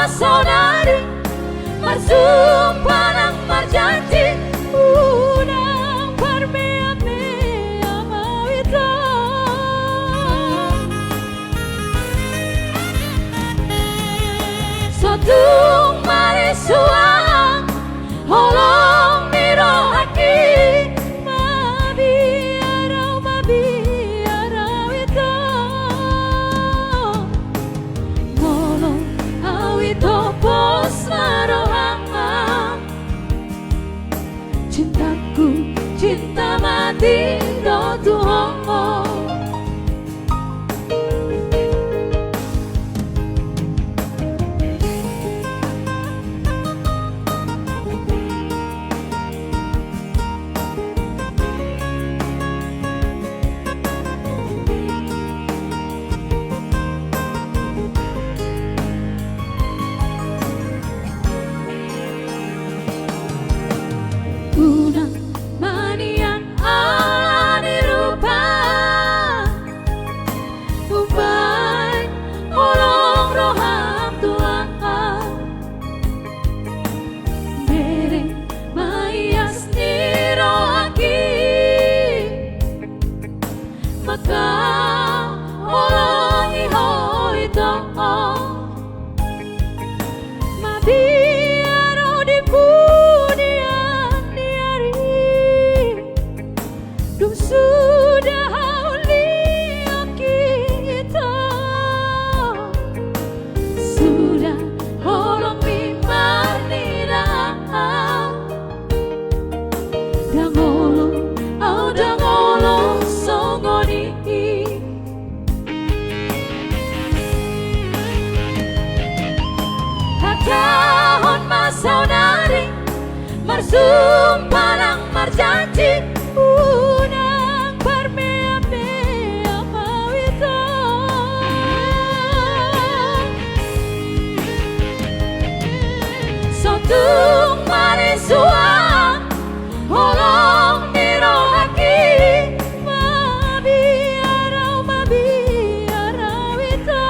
saudari bersumpah dan berjanji unang permiami amawita sotung marisuang holong nirohaki mabiarau itu ngolong awito pos marohang cintaku cinta mati do Tuhan unang manian ani rupa ubay olong roham Tuhan mereng mayas ni rohaki maka olong iho ito mabiaro di sudah lihat kita sudah holong bimanirang dangolong songoni hatahon masaudari bersumpah dan berjanji unang permiami amawita sotung marisuang holong nirohaki mabiarau itu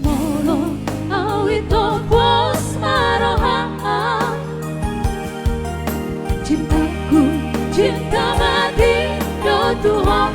molo awito pos marohang cintaku cinta mati do Tuhan